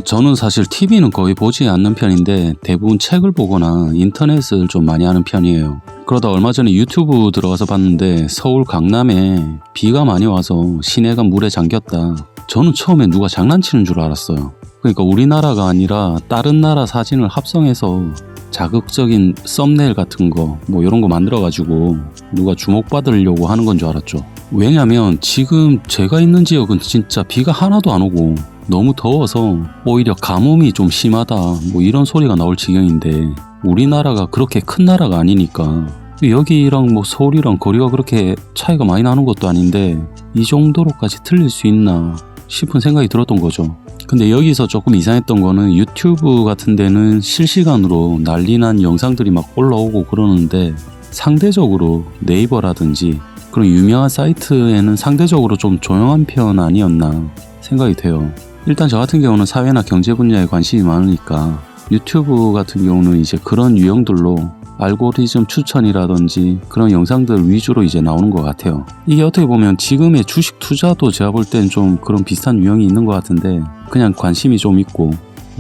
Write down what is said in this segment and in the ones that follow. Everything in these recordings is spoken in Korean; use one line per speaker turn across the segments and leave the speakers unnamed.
저는 사실 TV는 거의 보지 않는 편인데 대부분 책을 보거나 인터넷을 좀 많이 하는 편이에요. 그러다 얼마 전에 유튜브 들어가서 봤는데 서울 강남에 비가 많이 와서 시내가 물에 잠겼다. 저는 처음에 누가 장난치는 줄 알았어요. 그러니까 우리나라가 아니라 다른 나라 사진을 합성해서 자극적인 썸네일 같은 거 뭐 이런 거 만들어가지고 누가 주목받으려고 하는 건 줄 알았죠. 왜냐면 지금 제가 있는 지역은 진짜 비가 하나도 안 오고 너무 더워서 오히려 가뭄이 좀 심하다 뭐 이런 소리가 나올 지경인데 우리나라가 그렇게 큰 나라가 아니니까 여기랑 뭐 서울이랑 거리가 그렇게 차이가 많이 나는 것도 아닌데 이 정도로까지 틀릴 수 있나 싶은 생각이 들었던 거죠. 근데 여기서 조금 이상했던 거는 유튜브 같은 데는 실시간으로 난리난 영상들이 막 올라오고 그러는데 상대적으로 네이버라든지 그런 유명한 사이트에는 상대적으로 좀 조용한 편 아니었나 생각이 돼요. 일단 저 같은 경우는 사회나 경제 분야에 관심이 많으니까 유튜브 같은 경우는 이제 그런 유형들로 알고리즘 추천이라든지 그런 영상들 위주로 이제 나오는 것 같아요. 이게 어떻게 보면 지금의 주식 투자도 제가 볼 땐 좀 그런 비슷한 유형이 있는 것 같은데 그냥 관심이 좀 있고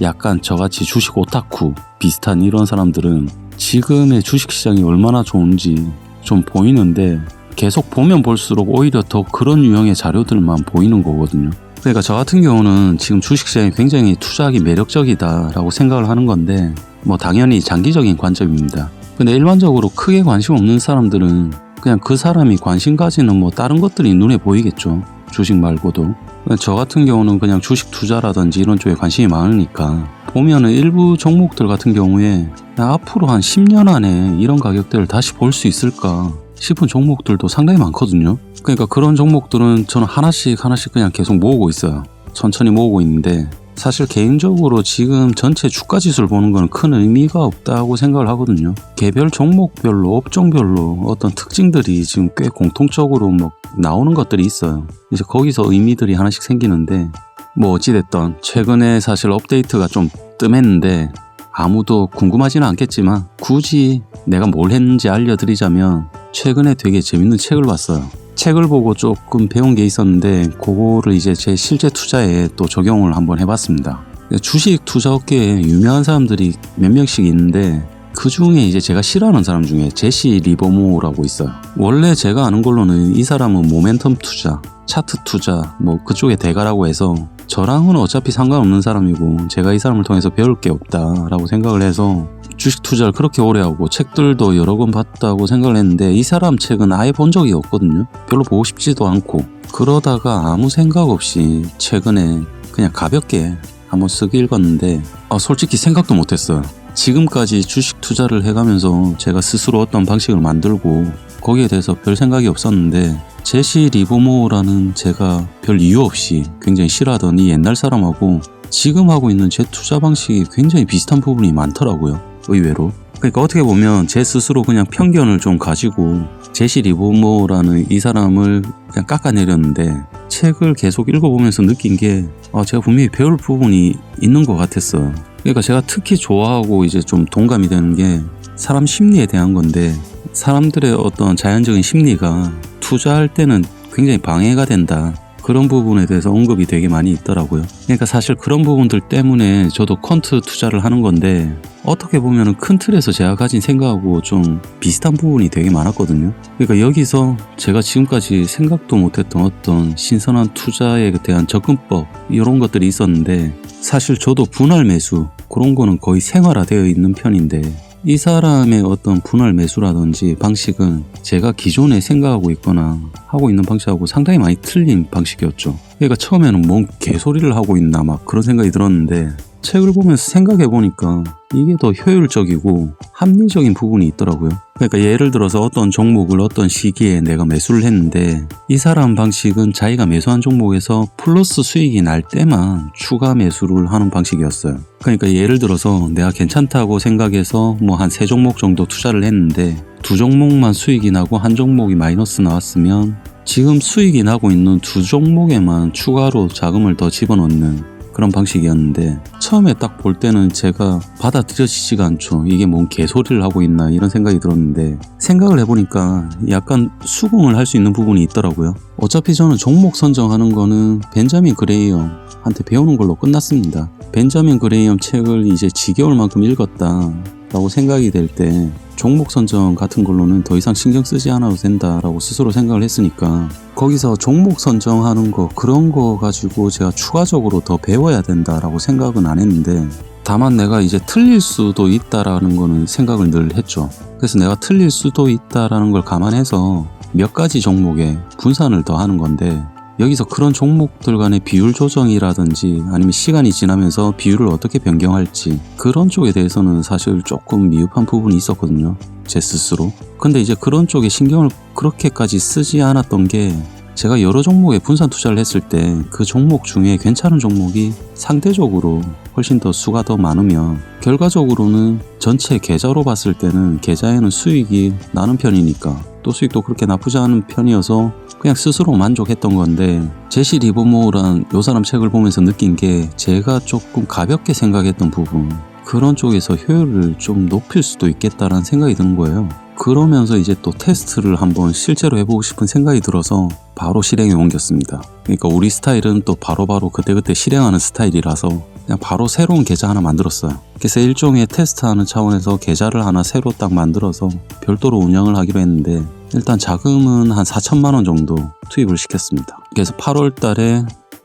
약간 저같이 주식 오타쿠 비슷한 이런 사람들은 지금의 주식시장이 얼마나 좋은지 좀 보이는데 계속 보면 볼수록 오히려 더 그런 유형의 자료들만 보이는 거거든요. 그러니까 저 같은 경우는 지금 주식시장이 굉장히 투자하기 매력적이다라고 생각을 하는 건데 뭐 당연히 장기적인 관점입니다. 근데 일반적으로 크게 관심 없는 사람들은 그냥 그 사람이 관심 가지는 뭐 다른 것들이 눈에 보이겠죠. 주식 말고도. 저 같은 경우는 그냥 주식 투자라든지 이런 쪽에 관심이 많으니까 보면은 일부 종목들 같은 경우에 앞으로 한 10년 안에 이런 가격대를 다시 볼 수 있을까 싶은 종목들도 상당히 많거든요. 그러니까 그런 종목들은 저는 하나씩 그냥 계속 모으고 있어요. 천천히 모으고 있는데 사실 개인적으로 지금 전체 주가 지수를 보는 건 큰 의미가 없다고 생각을 하거든요. 개별 종목별로 업종별로 어떤 특징들이 지금 꽤 공통적으로 막 나오는 것들이 있어요. 이제 거기서 의미들이 하나씩 생기는데 뭐 어찌됐든 최근에 사실 업데이트가 좀 뜸했는데 아무도 궁금하지는 않겠지만 굳이 내가 뭘 했는지 알려드리자면 최근에 되게 재밌는 책을 봤어요. 책을 보고 조금 배운 게 있었는데 그거를 이제 제 실제 투자에 또 적용을 한번 해봤습니다. 주식 투자 업계에 유명한 사람들이 몇 명씩 있는데 그 중에 이제 제가 싫어하는 사람 중에 제시 리버모어라고 있어요. 원래 제가 아는 걸로는 이 사람은 모멘텀 투자, 차트 투자 뭐 그쪽의 대가라고 해서 저랑은 어차피 상관없는 사람이고 제가 이 사람을 통해서 배울 게 없다라고 생각을 해서 주식 투자를 그렇게 오래 하고 책들도 여러 권 봤다고 생각을 했는데 이 사람 책은 아예 본 적이 없거든요. 별로 보고 싶지도 않고 그러다가 아무 생각 없이 최근에 그냥 가볍게 한번 쓱 읽었는데 솔직히 생각도 못했어요. 지금까지 주식 투자를 해가면서 제가 스스로 어떤 방식을 만들고 거기에 대해서 별 생각이 없었는데 제시 리버모어라는 제가 별 이유 없이 굉장히 싫어하던 이 옛날 사람하고 지금 하고 있는 제 투자 방식이 굉장히 비슷한 부분이 많더라고요. 의외로. 그러니까 어떻게 보면 제 스스로 그냥 편견을 좀 가지고 제시 리버모어라는 이 사람을 그냥 깎아내렸는데 책을 계속 읽어보면서 느낀 게 제가 분명히 배울 부분이 있는 것 같았어요. 그러니까 제가 특히 좋아하고 이제 좀 동감이 되는 게 사람 심리에 대한 건데 사람들의 어떤 자연적인 심리가 투자할 때는 굉장히 방해가 된다. 그런 부분에 대해서 언급이 되게 많이 있더라고요. 그러니까 사실 그런 부분들 때문에 저도 퀀트 투자를 하는 건데 어떻게 보면 큰 틀에서 제가 가진 생각하고 좀 비슷한 부분이 되게 많았거든요. 그러니까 여기서 제가 지금까지 생각도 못했던 어떤 신선한 투자에 대한 접근법 이런 것들이 있었는데 사실 저도 분할 매수 그런 거는 거의 생활화되어 있는 편인데 이 사람의 어떤 분할 매수라든지 방식은 제가 기존에 생각하고 있거나 하고 있는 방식하고 상당히 많이 틀린 방식이었죠. 그러니까 처음에는 뭔 개소리를 하고 있나 막 그런 생각이 들었는데 책을 보면서 생각해보니까 이게 더 효율적이고 합리적인 부분이 있더라고요. 그러니까 예를 들어서 어떤 종목을 어떤 시기에 내가 매수를 했는데 이 사람 방식은 자기가 매수한 종목에서 플러스 수익이 날 때만 추가 매수를 하는 방식이었어요. 그러니까 예를 들어서 내가 괜찮다고 생각해서 뭐 한 3종목 정도 투자를 했는데 2종목만 수익이 나고 1종목이 마이너스 나왔으면 지금 수익이 나고 있는 2종목에만 추가로 자금을 더 집어넣는 그런 방식이었는데 처음에 딱 볼 때는 제가 받아들여지지가 않죠. 이게 뭔 개소리를 하고 있나 이런 생각이 들었는데 생각을 해보니까 약간 수긍을 할 수 있는 부분이 있더라고요. 어차피 저는 종목 선정하는 거는 벤자민 그레이엄한테 배우는 걸로 끝났습니다. 벤자민 그레이엄 책을 이제 지겨울 만큼 읽었다 라고 생각이 될 때 종목 선정 같은 걸로는 더 이상 신경 쓰지 않아도 된다라고 스스로 생각을 했으니까 거기서 종목 선정하는 거 그런 거 가지고 제가 추가적으로 더 배워야 된다라고 생각은 안 했는데 다만 내가 이제 틀릴 수도 있다라는 거는 생각을 늘 했죠. 그래서 내가 틀릴 수도 있다라는 걸 감안해서 몇 가지 종목에 분산을 더 하는 건데 여기서 그런 종목들 간의 비율 조정이라든지 아니면 시간이 지나면서 비율을 어떻게 변경할지 그런 쪽에 대해서는 사실 조금 미흡한 부분이 있었거든요. 제 스스로. 근데 이제 그런 쪽에 신경을 그렇게까지 쓰지 않았던 게 제가 여러 종목에 분산 투자를 했을 때 그 종목 중에 괜찮은 종목이 상대적으로 훨씬 더 수가 더 많으면 결과적으로는 전체 계좌로 봤을 때는 계좌에는 수익이 나는 편이니까 또 수익도 그렇게 나쁘지 않은 편이어서 그냥 스스로 만족했던 건데 제시 리버모어란 요 사람 책을 보면서 느낀 게 제가 조금 가볍게 생각했던 부분 그런 쪽에서 효율을 좀 높일 수도 있겠다라는 생각이 드는 거예요. 그러면서 이제 또 테스트를 한번 실제로 해보고 싶은 생각이 들어서 바로 실행에 옮겼습니다. 그러니까 우리 스타일은 또 바로바로 그때그때 실행하는 스타일이라서 그냥 바로 새로운 계좌 하나 만들었어요. 그래서 일종의 테스트하는 차원에서 계좌를 하나 새로 딱 만들어서 별도로 운영을 하기로 했는데 일단 자금은 한 4천만 원 정도 투입을 시켰습니다. 그래서 8월 달에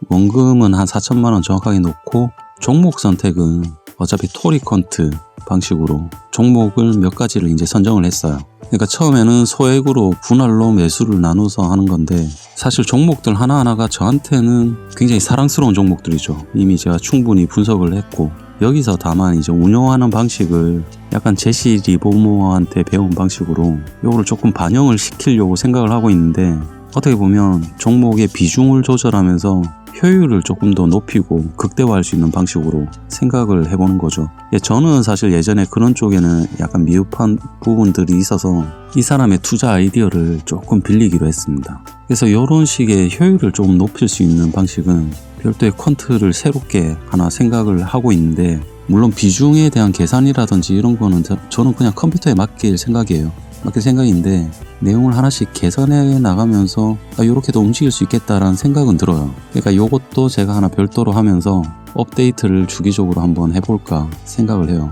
원금은 한 4천만 원 정확하게 놓고 종목 선택은 어차피 토리컨트 방식으로 종목을 몇 가지를 이제 선정을 했어요. 그러니까 처음에는 소액으로 분할로 매수를 나눠서 하는 건데 사실 종목들 하나하나가 저한테는 굉장히 사랑스러운 종목들이죠. 이미 제가 충분히 분석을 했고 여기서 다만 이제 운영하는 방식을 약간 제시 리버모어한테 배운 방식으로 이거를 조금 반영을 시키려고 생각을 하고 있는데 어떻게 보면 종목의 비중을 조절하면서 효율을 조금 더 높이고 극대화할 수 있는 방식으로 생각을 해보는 거죠. 저는 사실 예전에 그런 쪽에는 약간 미흡한 부분들이 있어서 이 사람의 투자 아이디어를 조금 빌리기로 했습니다. 그래서 이런 식의 효율을 좀 높일 수 있는 방식은 별도의 퀀트를 새롭게 하나 생각을 하고 있는데 물론 비중에 대한 계산이라든지 이런 거는 저는 그냥 컴퓨터에 맡길 생각이에요. 맡길 생각인데 내용을 하나씩 개선해 나가면서 이렇게도 움직일 수 있겠다라는 생각은 들어요. 그러니까 이것도 제가 하나 별도로 하면서 업데이트를 주기적으로 한번 해볼까 생각을 해요.